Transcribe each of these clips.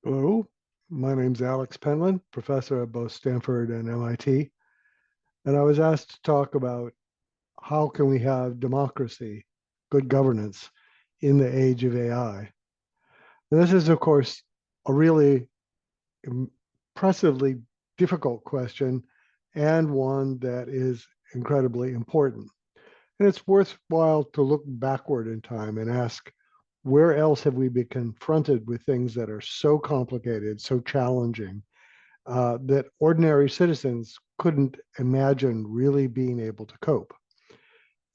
Hello, my name's Alex Pentland, professor at both Stanford and MIT, and I was asked to talk about how can we have democracy, good governance in the age of AI. And this is, of course, a really impressively difficult question and one that is incredibly important. And it's worthwhile to look backward in time and ask, where else have we been confronted with things that are so complicated, so challenging, that ordinary citizens couldn't imagine really being able to cope?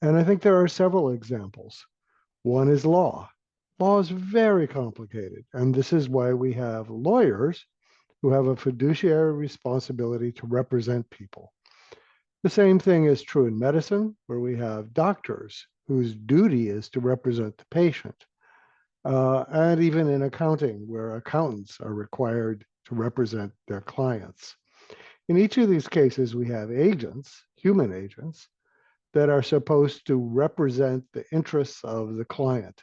And I think there are several examples. One is law. Law is very complicated, and this is why we have lawyers who have a fiduciary responsibility to represent people. The same thing is true in medicine, where we have doctors whose duty is to represent the patient. And even in accounting, where accountants are required to represent their clients. In each of these cases, we have agents, human agents, that are supposed to represent the interests of the client.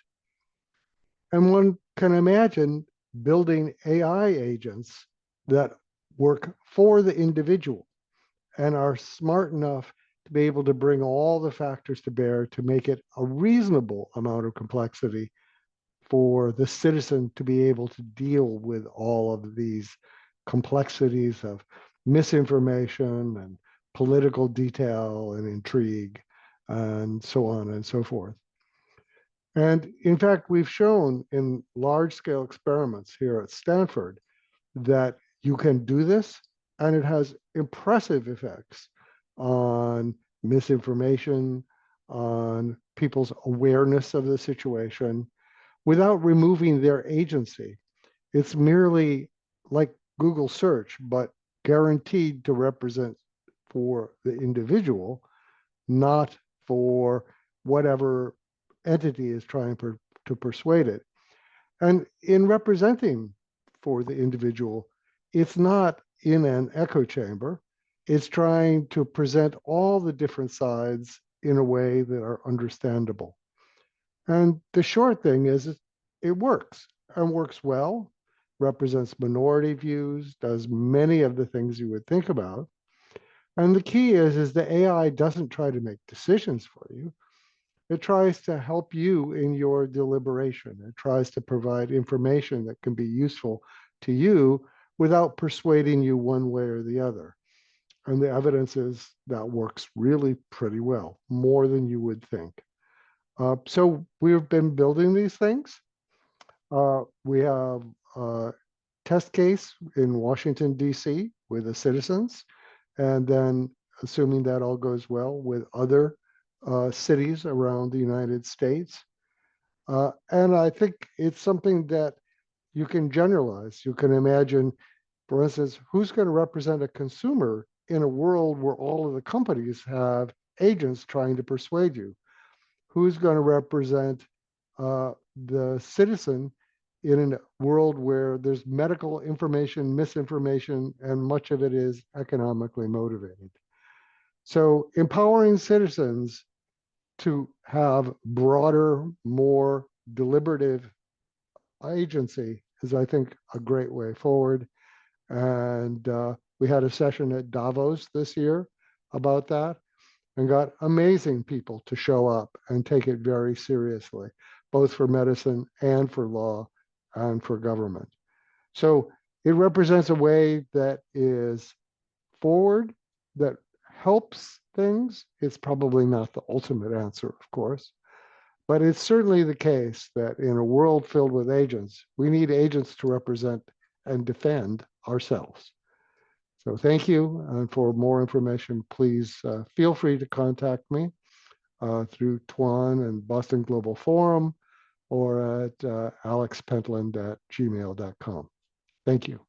And one can imagine building AI agents that work for the individual and are smart enough to be able to bring all the factors to bear to make it a reasonable amount of complexity for the citizen to be able to deal with all of these complexities of misinformation and political detail and intrigue and so on and so forth. And in fact, we've shown in large scale experiments here at Stanford that you can do this, and it has impressive effects on misinformation, on people's awareness of the situation, without removing their agency. It's merely like Google search, but guaranteed to represent for the individual, not for whatever entity is trying to persuade it. And in representing for the individual, it's not in an echo chamber. It's trying to present all the different sides in a way that are understandable. And the short thing is it works and works well, represents minority views, does many of the things you would think about. And the key is the AI doesn't try to make decisions for you. It tries to help you in your deliberation. It tries to provide information that can be useful to you without persuading you one way or the other. And the evidence is that works really pretty well, more than you would think. So we've been building these things. We have a test case in Washington, D.C. with the citizens, and then assuming that all goes well with other cities around the United States. And I think it's something that you can generalize. You can imagine, for instance, who's going to represent a consumer in a world where all of the companies have agents trying to persuade you? Who's going to represent the citizen in a world where there's medical information, misinformation, and much of it is economically motivated? So empowering citizens to have broader, more deliberative agency is, I think, a great way forward. And we had a session at Davos this year about that and got amazing people to show up and take it very seriously, both for medicine and for law and for government. So it represents a way that is forward, that helps things. It's probably not the ultimate answer, of course, but it's certainly the case that in a world filled with agents, we need agents to represent and defend ourselves. So thank you. And for more information, please feel free to contact me through Tuan and Boston Global Forum or at alexpentland@gmail.com. Thank you.